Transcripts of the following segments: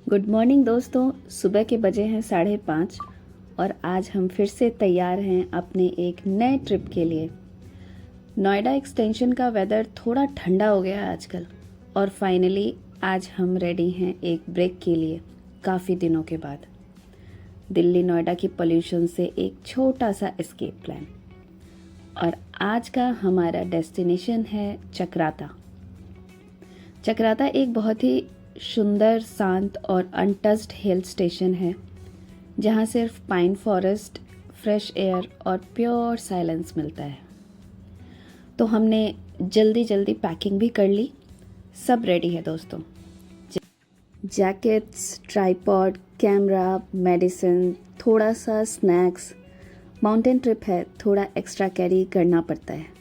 Good morning दोस्तों। सुबह के बजे हैं 5:30 और आज हम फिर से तैयार हैं अपने एक नए ट्रिप के लिए। नोएडा एक्सटेंशन का वेदर थोड़ा ठंडा हो गया है आजकल और फाइनली आज हम रेडी हैं एक ब्रेक के लिए काफ़ी दिनों के बाद। दिल्ली नोएडा की पोल्यूशन से एक छोटा सा एस्केप प्लान। और आज का हमारा डेस्टिनेशन है चक्राता। चक्राता एक बहुत ही सुंदर, शांत और अनटच्ड हिल स्टेशन है जहाँ सिर्फ पाइन फॉरेस्ट, फ्रेश एयर और प्योर साइलेंस मिलता है। तो हमने जल्दी जल्दी पैकिंग भी कर ली। सब रेडी है दोस्तों। जैकेट्स, ट्राइपॉड, कैमरा, मेडिसिन, थोड़ा सा स्नैक्स। माउंटेन ट्रिप है, थोड़ा एक्स्ट्रा कैरी करना पड़ता है।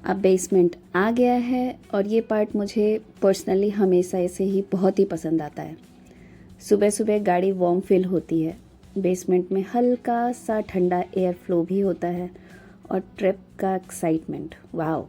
अब बेसमेंट आ गया है और ये पार्ट मुझे पर्सनली हमेशा से ही बहुत ही पसंद आता है। सुबह सुबह गाड़ी वार्म फील होती है। बेसमेंट में हल्का सा ठंडा एयर फ्लो भी होता है और ट्रिप का excitement, wow.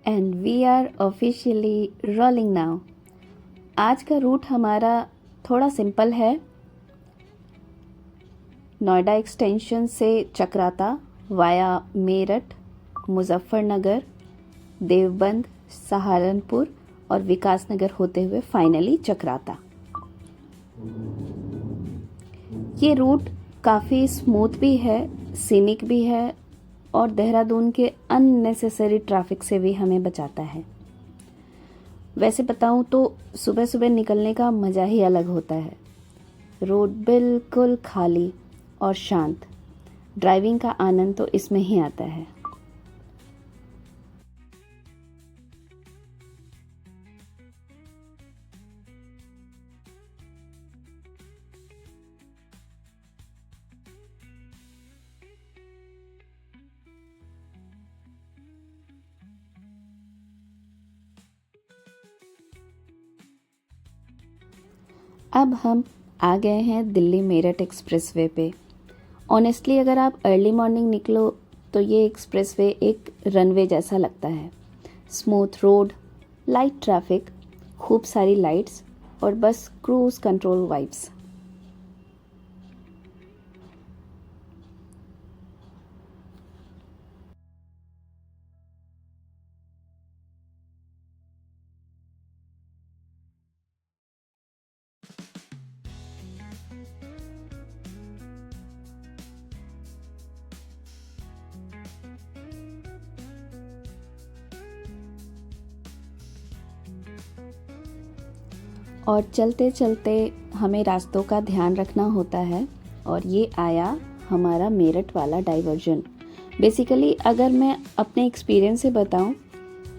And we are officially rolling now. आज का रूट हमारा थोड़ा सिंपल है। नोएडा एक्सटेंशन से चक्राता वाया मेरठ, मुजफ्फरनगर, देवबंद, सहारनपुर और विकासनगर होते हुए फाइनली चक्राता। ये रूट काफ़ी स्मूथ भी है, सीनिक भी है और देहरादून के अननेसेसरी ट्रैफिक से भी हमें बचाता है। वैसे बताऊं तो सुबह सुबह निकलने का मज़ा ही अलग होता है। रोड बिल्कुल खाली और शांत। ड्राइविंग का आनंद तो इसमें ही आता है। अब हम आ गए हैं दिल्ली मेरठ एक्सप्रेसवे पे। ऑनेस्टली अगर आप अर्ली मॉर्निंग निकलो तो ये एक्सप्रेसवे एक रनवे जैसा लगता है। स्मूथ रोड, लाइट ट्रैफिक, खूब सारी लाइट्स और बस क्रूज कंट्रोल वाइब्स। और चलते चलते हमें रास्तों का ध्यान रखना होता है। और ये आया हमारा मेरठ वाला डाइवर्जन। बेसिकली अगर मैं अपने एक्सपीरियंस से बताऊं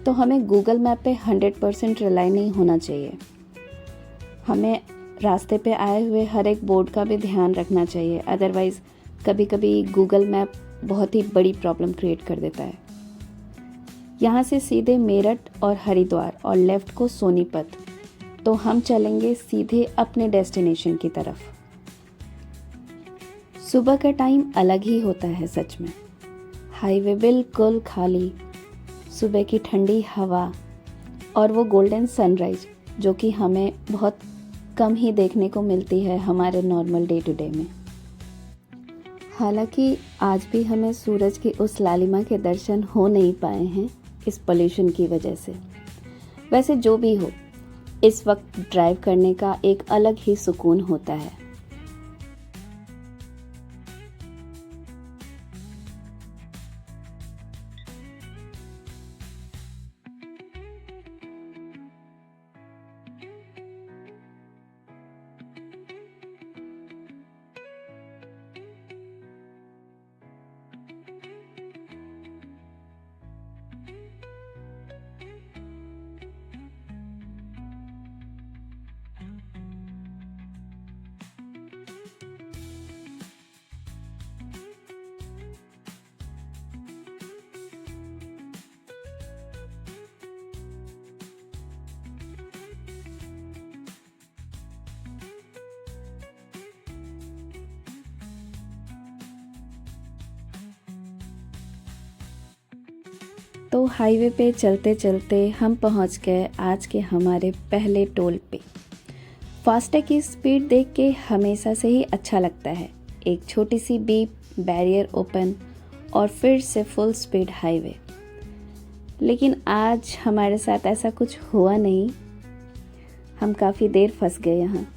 तो हमें गूगल मैप पे 100% रिलाई नहीं होना चाहिए। हमें रास्ते पे आए हुए हर एक बोर्ड का भी ध्यान रखना चाहिए, अदरवाइज़ कभी कभी गूगल मैप बहुत ही बड़ी प्रॉब्लम क्रिएट कर देता है। यहाँ से सीधे मेरठ और हरिद्वार और लेफ़्ट को सोनीपत, तो हम चलेंगे सीधे अपने डेस्टिनेशन की तरफ। सुबह का टाइम अलग ही होता है सच में। हाईवे बिल्कुल खाली, सुबह की ठंडी हवा और वो गोल्डन सनराइज जो कि हमें बहुत कम ही देखने को मिलती है हमारे नॉर्मल डे टू डे में। हालांकि आज भी हमें सूरज की उस लालिमा के दर्शन हो नहीं पाए हैं इस पोल्यूशन की वजह से। वैसे जो भी हो, इस वक्त ड्राइव करने का एक अलग ही सुकून होता है। तो हाईवे पे चलते चलते हम पहुंच गए आज के हमारे पहले टोल पे। फास्टैग की स्पीड देख के हमेशा से ही अच्छा लगता है। एक छोटी सी बीप, बैरियर ओपन और फिर से फुल स्पीड हाईवे। लेकिन आज हमारे साथ ऐसा कुछ हुआ नहीं। हम काफ़ी देर फंस गए यहाँ।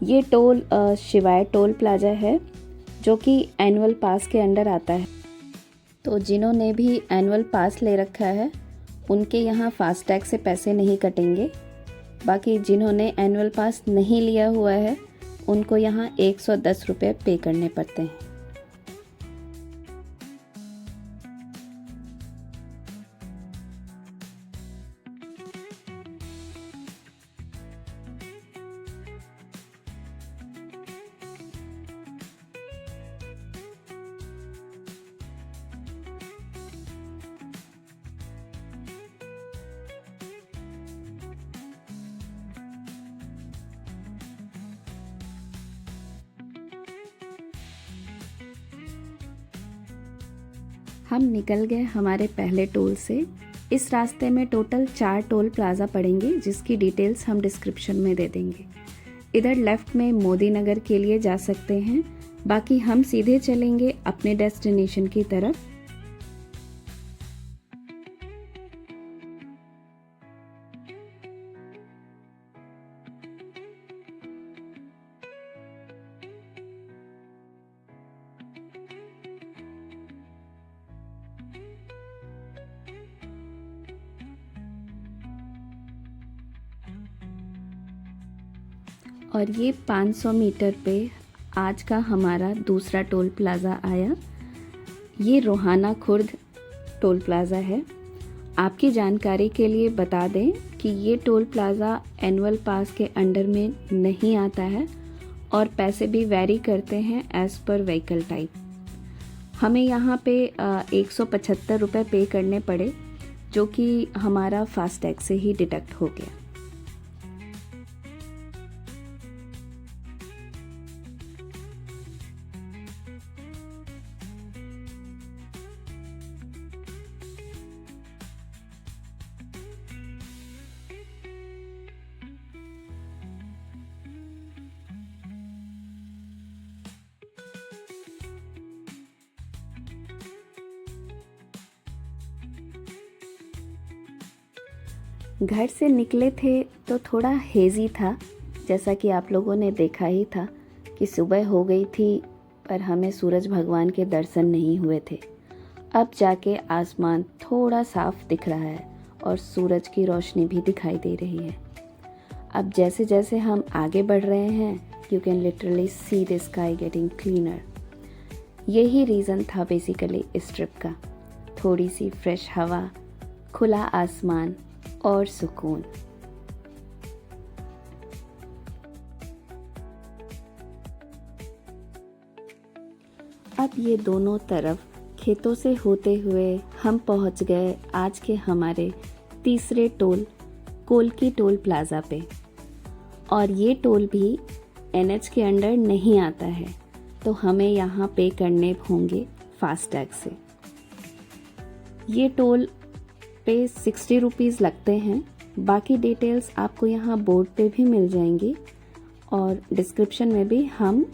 ये टोल शिवाय टोल प्लाजा है जो कि एनुअल पास के अंडर आता है। तो जिन्होंने भी एनुअल पास ले रखा है उनके यहाँ फास्टैग से पैसे नहीं कटेंगे। बाकी जिन्होंने एनुअल पास नहीं लिया हुआ है उनको यहाँ 110 रुपये पे करने पड़ते हैं। हम निकल गए हमारे पहले टोल से। इस रास्ते में टोटल 4 टोल प्लाज़ा पड़ेंगे जिसकी डिटेल्स हम डिस्क्रिप्शन में दे देंगे। इधर लेफ़्ट में मोदी नगर के लिए जा सकते हैं। बाकी हम सीधे चलेंगे अपने डेस्टिनेशन की तरफ। और ये 500 मीटर पे आज का हमारा दूसरा टोल प्लाज़ा आया। ये रोहाना खुर्द टोल प्लाज़ा है। आपकी जानकारी के लिए बता दें कि ये टोल प्लाज़ा एनुअल पास के अंडर में नहीं आता है और पैसे भी वैरी करते हैं एज़ पर व्हीकल टाइप। हमें यहाँ पे 175 रुपये पे करने पड़े जो कि हमारा फास्टैग से ही डिडक्ट हो गया। घर से निकले थे तो थोड़ा हेज़ी था, जैसा कि आप लोगों ने देखा ही था कि सुबह हो गई थी पर हमें सूरज भगवान के दर्शन नहीं हुए थे। अब जाके आसमान थोड़ा साफ दिख रहा है और सूरज की रोशनी भी दिखाई दे रही है। अब जैसे जैसे हम आगे बढ़ रहे हैं you can literally see the sky getting cleaner. यही रीज़न था बेसिकली इस ट्रिप का। थोड़ी सी फ्रेश हवा, खुला आसमान और सुकून। अब ये दोनों तरफ खेतों से होते हुए हम पहुंच गए आज के हमारे तीसरे टोल कोलकी टोल प्लाज़ा पे। और ये टोल भी एनएच के अंडर नहीं आता है तो हमें यहाँ पे करने होंगे फास्टैग से। ये टोल पे 60 रुपीज़ लगते हैं। बाकी डिटेल्स आपको यहाँ बोर्ड पे भी मिल जाएंगी और डिस्क्रिप्शन में भी हम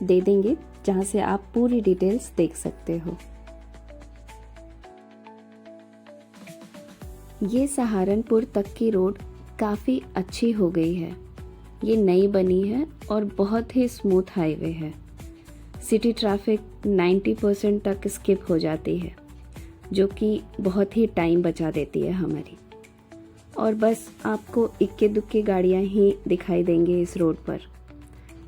दे देंगे जहाँ से आप पूरी डिटेल्स देख सकते हो। ये सहारनपुर तक की रोड काफ़ी अच्छी हो गई है। ये नई बनी है और बहुत ही स्मूथ हाईवे है। सिटी ट्रैफिक 90% तक स्किप हो जाती है जो कि बहुत ही टाइम बचा देती है हमारी। और बस आपको इक्के दुक्के गाड़ियाँ ही दिखाई देंगे इस रोड पर।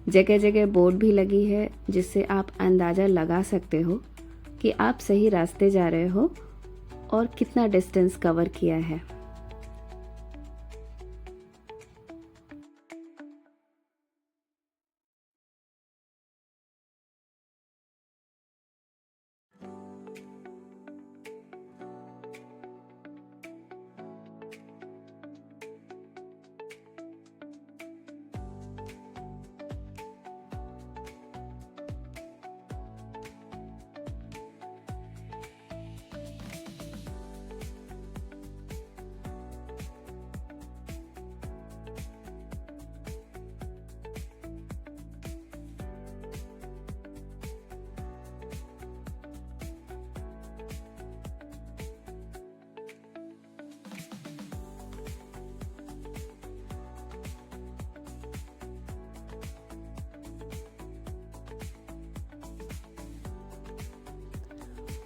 जगह जगह बोर्ड भी लगी है जिससे आप अंदाज़ा लगा सकते हो कि आप सही रास्ते जा रहे हो और कितना डिस्टेंस कवर किया है।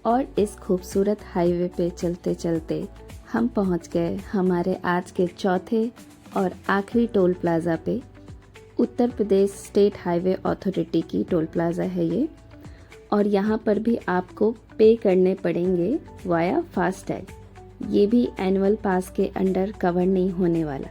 और इस खूबसूरत हाईवे पे चलते चलते हम पहुंच गए हमारे आज के चौथे और आखिरी टोल प्लाज़ा पे। Uttar Pradesh state highway authority की टोल प्लाज़ा है ये, और यहाँ पर भी आपको पे करने पड़ेंगे वाया फास्टैग। ये भी एनुअल पास के अंडर कवर नहीं होने वाला।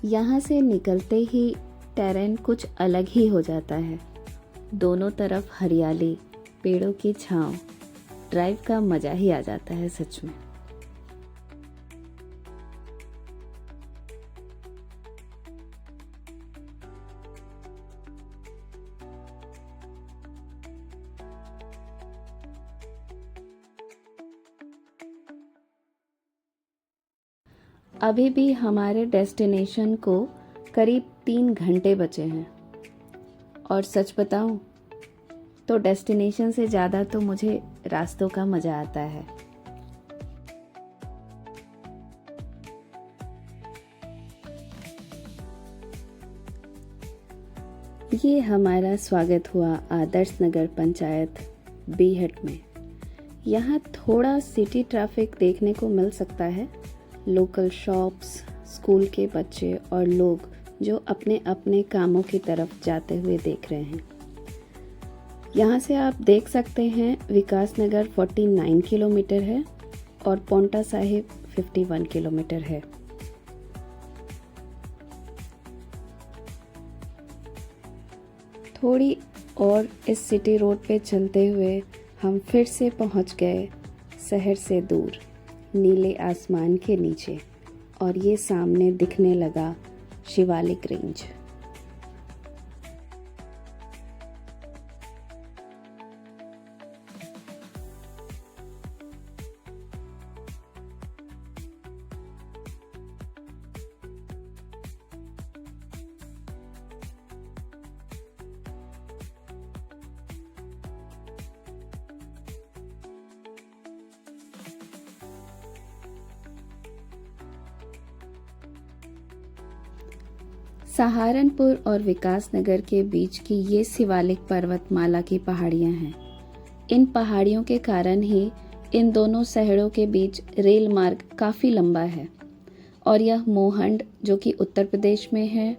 यहाँ से निकलते ही टेरेन कुछ अलग ही हो जाता है। दोनों तरफ हरियाली, पेड़ों की छांव, ड्राइव का मज़ा ही आ जाता है सच में। अभी भी हमारे डेस्टिनेशन को करीब 3 घंटे बचे हैं, और सच बताऊं तो डेस्टिनेशन से ज़्यादा तो मुझे रास्तों का मज़ा आता है। ये हमारा स्वागत हुआ आदर्श नगर पंचायत बीहट में। यहाँ थोड़ा सिटी ट्रैफिक देखने को मिल सकता है। लोकल शॉप्स, स्कूल के बच्चे और लोग जो अपने अपने कामों की तरफ जाते हुए देख रहे हैं। यहाँ से आप देख सकते हैं विकास नगर 49 किलोमीटर है और पोंटा साहिब 51 किलोमीटर है। थोड़ी और इस सिटी रोड पे चलते हुए हम फिर से पहुँच गए शहर से दूर, नीले आसमान के नीचे, और ये सामने दिखने लगा शिवालिक रेंज। सहारनपुर और विकासनगर के बीच की ये शिवालिक पर्वतमाला की पहाड़ियाँ हैं। इन पहाड़ियों के कारण ही इन दोनों शहरों के बीच रेल मार्ग काफ़ी लंबा है, और यह मोहंड जो कि उत्तर प्रदेश में है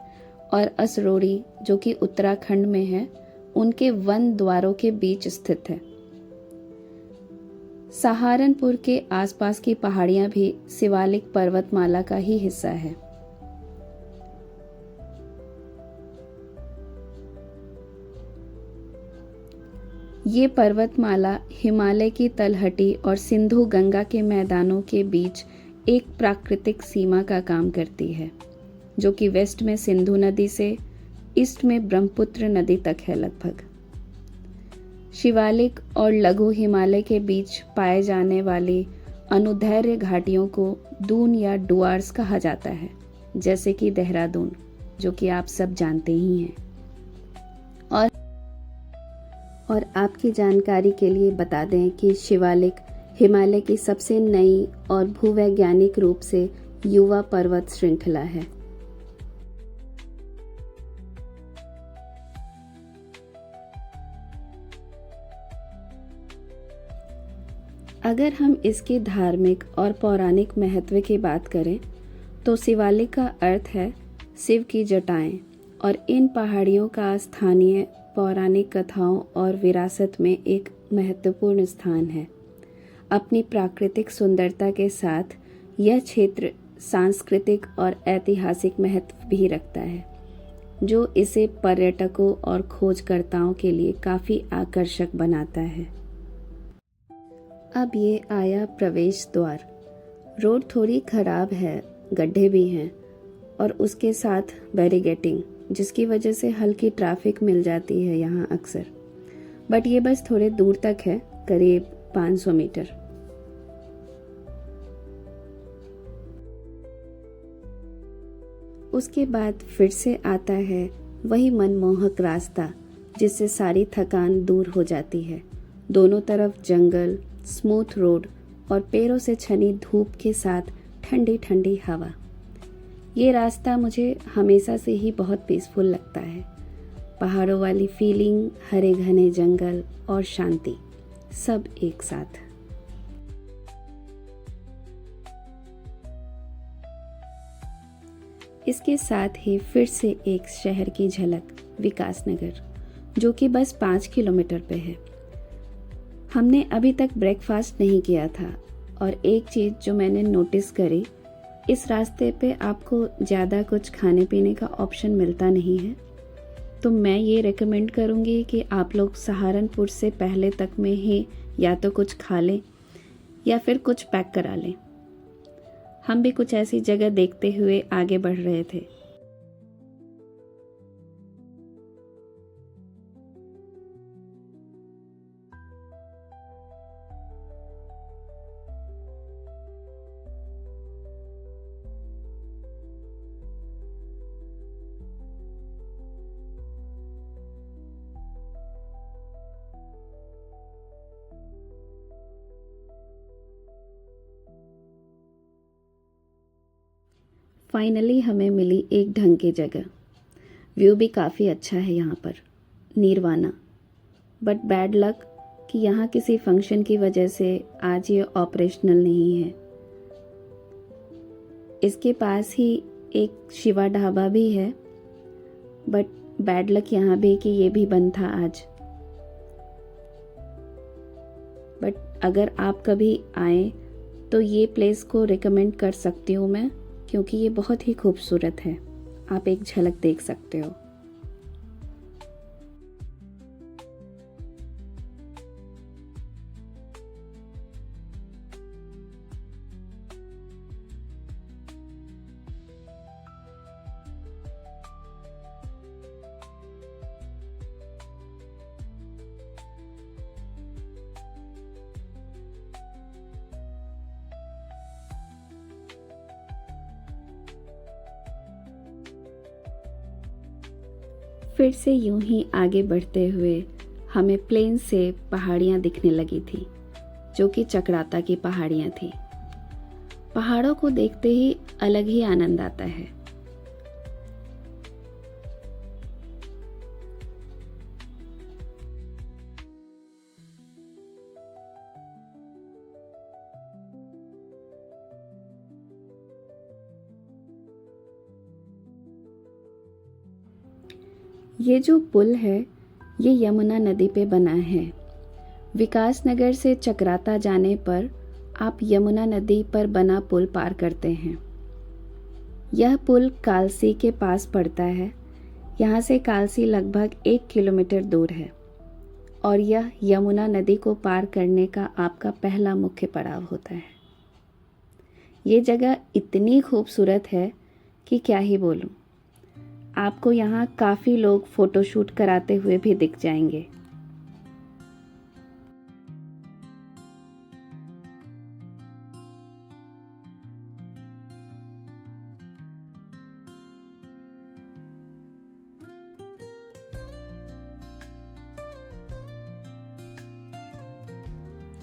और असरोड़ी जो कि उत्तराखंड में है, उनके वन द्वारों के बीच स्थित है। सहारनपुर के आसपास की पहाड़ियाँ भी शिवालिक पर्वतमाला का ही हिस्सा है। ये पर्वतमाला हिमालय की तलहटी और सिंधु गंगा के मैदानों के बीच एक प्राकृतिक सीमा का काम करती है, जो कि वेस्ट में सिंधु नदी से ईस्ट में ब्रह्मपुत्र नदी तक है लगभग। शिवालिक और लघु हिमालय के बीच पाए जाने वाली अनुदैर्य घाटियों को दून या डुआर्स कहा जाता है, जैसे कि देहरादून, जो कि आप सब जानते ही हैं। और आपकी जानकारी के लिए बता दें कि शिवालिक हिमालय की सबसे नई और भूवैज्ञानिक रूप से युवा पर्वत श्रृंखला है। अगर हम इसके धार्मिक और पौराणिक महत्व की बात करें तो शिवालिक का अर्थ है शिव की जटाएं, और इन पहाड़ियों का स्थानीय पौराणिक कथाओं और विरासत में एक महत्वपूर्ण स्थान है। अपनी प्राकृतिक सुंदरता के साथ यह क्षेत्र सांस्कृतिक और ऐतिहासिक महत्व भी रखता है, जो इसे पर्यटकों और खोजकर्ताओं के लिए काफ़ी आकर्षक बनाता है। अब ये आया प्रवेश द्वार। रोड थोड़ी खराब है, गड्ढे भी हैं और उसके साथ बैरिगेटिंग, जिसकी वजह से हल्की ट्रैफिक मिल जाती है यहाँ अक्सर। बट ये बस थोड़े दूर तक है, करीब 500 मीटर। उसके बाद फिर से आता है वही मनमोहक रास्ता, जिससे सारी थकान दूर हो जाती है। दोनों तरफ जंगल, स्मूथ रोड और पैरों से छनी धूप के साथ ठंडी ठंडी हवा। ये रास्ता मुझे हमेशा से ही बहुत पीसफुल लगता है। पहाड़ों वाली फीलिंग, हरे घने जंगल और शांति, सब एक साथ। इसके साथ ही फिर से एक शहर की झलक, विकासनगर, जो कि बस 5 किलोमीटर पे है। हमने अभी तक ब्रेकफास्ट नहीं किया था और एक चीज़ जो मैंने नोटिस करी, इस रास्ते पे आपको ज़्यादा कुछ खाने पीने का ऑप्शन मिलता नहीं है। तो मैं ये रेकमेंड करूँगी कि आप लोग सहारनपुर से पहले तक में ही या तो कुछ खा लें या फिर कुछ पैक करा लें। हम भी कुछ ऐसी जगह देखते हुए आगे बढ़ रहे थे। फाइनली हमें मिली एक ढंग की जगह। व्यू भी काफ़ी अच्छा है यहाँ पर, नीरवाना। बट बैड लक कि यहाँ किसी फंक्शन की वजह से आज ये ऑपरेशनल नहीं है। इसके पास ही एक शिवा ढाबा भी है, बट बैड लक यहाँ भी कि ये भी बंद था आज। बट अगर आप कभी आए तो ये प्लेस को रिकमेंड कर सकती हूँ मैं, क्योंकि ये बहुत ही खूबसूरत है। आप एक झलक देख सकते हो। फिर से यूं ही आगे बढ़ते हुए हमें प्लेन से पहाड़ियाँ दिखने लगी थी, जो कि चक्राता की पहाड़ियाँ थी। पहाड़ों को देखते ही अलग ही आनंद आता है। ये जो पुल है, ये यमुना नदी पे बना है। विकासनगर से चक्राता जाने पर आप यमुना नदी पर बना पुल पार करते हैं। यह पुल कालसी के पास पड़ता है। यहाँ से कालसी लगभग 1 किलोमीटर दूर है और यह यमुना नदी को पार करने का आपका पहला मुख्य पड़ाव होता है। ये जगह इतनी खूबसूरत है कि क्या ही बोलूँ। आपको यहाँ काफ़ी लोग फ़ोटोशूट कराते हुए भी दिख जाएंगे।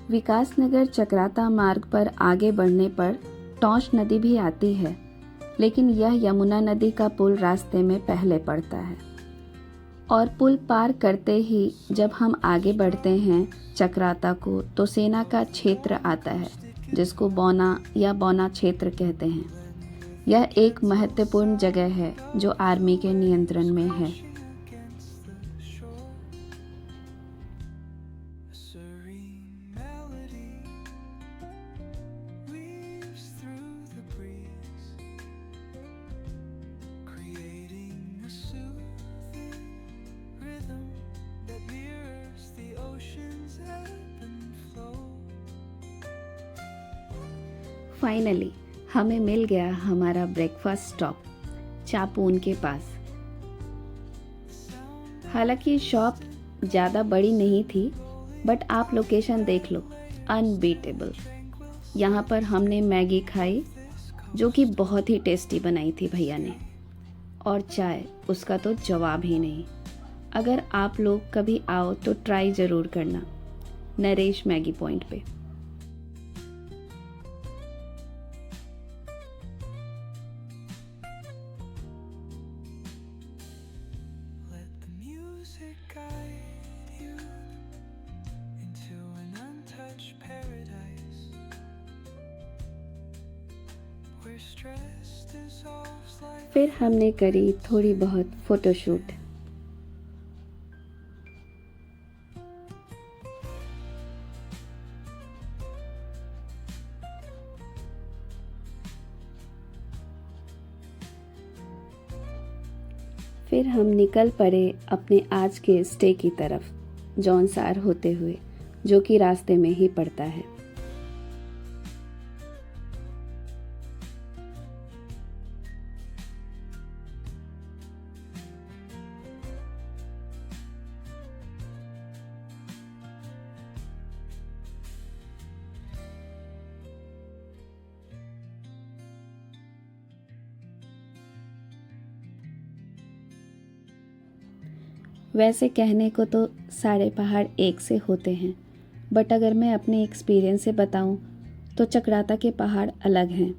विकासनगर चक्राता मार्ग पर आगे बढ़ने पर टॉन्च नदी भी आती है, लेकिन यह यमुना नदी का पुल रास्ते में पहले पड़ता है। और पुल पार करते ही जब हम आगे बढ़ते हैं चक्राता को, तो सेना का क्षेत्र आता है, जिसको बौना या बौना क्षेत्र कहते हैं। यह एक महत्वपूर्ण जगह है जो आर्मी के नियंत्रण में है। फाइनली हमें मिल गया हमारा ब्रेकफास्ट स्टॉप चापून के पास। हालांकि शॉप ज़्यादा बड़ी नहीं थी, बट आप लोकेशन देख लो, अनबीटेबल। यहाँ पर हमने मैगी खाई, जो कि बहुत ही टेस्टी बनाई थी भैया ने, और चाय, उसका तो जवाब ही नहीं। अगर आप लोग कभी आओ तो ट्राई ज़रूर करना, नरेश मैगी पॉइंट पे। फिर हमने करी थोड़ी बहुत फोटोशूट। फिर हम निकल पड़े अपने आज के स्टे की तरफ, जौनसार होते हुए, जो कि रास्ते में ही पड़ता है। वैसे कहने को तो सारे पहाड़ एक से होते हैं, बट अगर मैं अपने एक्सपीरियंस से बताऊं तो चक्राता के पहाड़ अलग हैं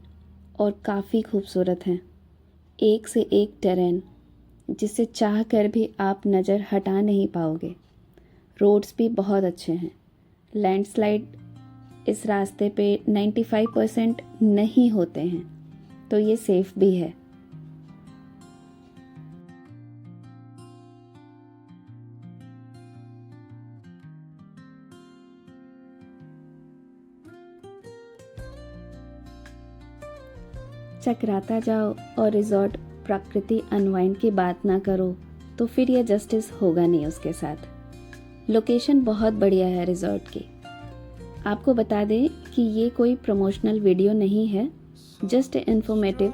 और काफ़ी खूबसूरत हैं। एक से एक टेरेन जिसे चाह कर भी आप नज़र हटा नहीं पाओगे। रोड्स भी बहुत अच्छे हैं। लैंडस्लाइड इस रास्ते पे 95% नहीं होते हैं, तो ये सेफ़ भी है। चक्राता जाओ और रिजॉर्ट प्रकृति अनवाइंड की बात ना करो तो फिर यह जस्टिस होगा नहीं उसके साथ। लोकेशन बहुत बढ़िया है रिजॉर्ट की। आपको बता दें कि ये कोई प्रमोशनल वीडियो नहीं है, जस्ट इन्फॉर्मेटिव।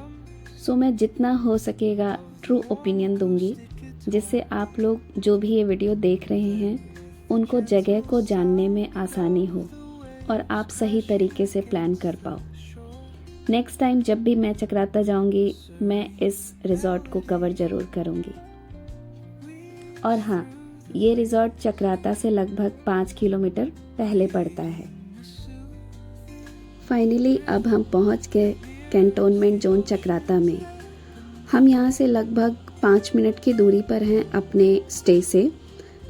सो मैं जितना हो सकेगा ट्रू ओपिनियन दूंगी, जिससे आप लोग जो भी ये वीडियो देख रहे हैं उनको जगह को जानने में आसानी हो और आप सही तरीके से प्लान कर पाओ। नेक्स्ट टाइम जब भी मैं चक्राता जाऊंगी, मैं इस रिजॉर्ट को कवर ज़रूर करूंगी। और हाँ, ये रिजॉर्ट चक्राता से लगभग 5 किलोमीटर पहले पड़ता है। फाइनली अब हम पहुंच गए कैंटोनमेंट जोन चक्राता में। हम यहाँ से लगभग 5 मिनट की दूरी पर हैं अपने स्टे से।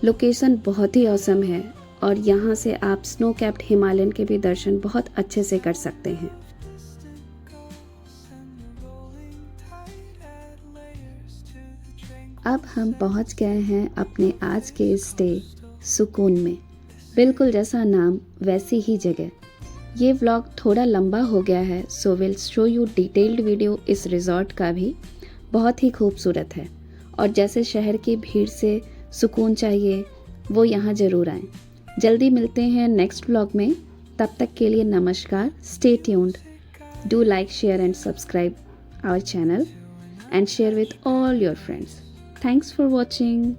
लोकेशन बहुत ही औसम है और यहाँ से आप स्नो कैप्ड हिमालयन के भी दर्शन बहुत अच्छे से कर सकते हैं। अब हम पहुंच गए हैं अपने आज के स्टे सुकून में। बिल्कुल जैसा नाम वैसी ही जगह। ये व्लॉग थोड़ा लंबा हो गया है, so will show you detailed video इस रिजॉर्ट का भी। बहुत ही खूबसूरत है और जैसे शहर की भीड़ से सुकून चाहिए वो यहाँ ज़रूर आएँ। जल्दी मिलते हैं नेक्स्ट व्लॉग में। तब तक के लिए नमस्कार। Stay tuned. Do like, share and subscribe our channel and share with all your friends. Thanks for watching.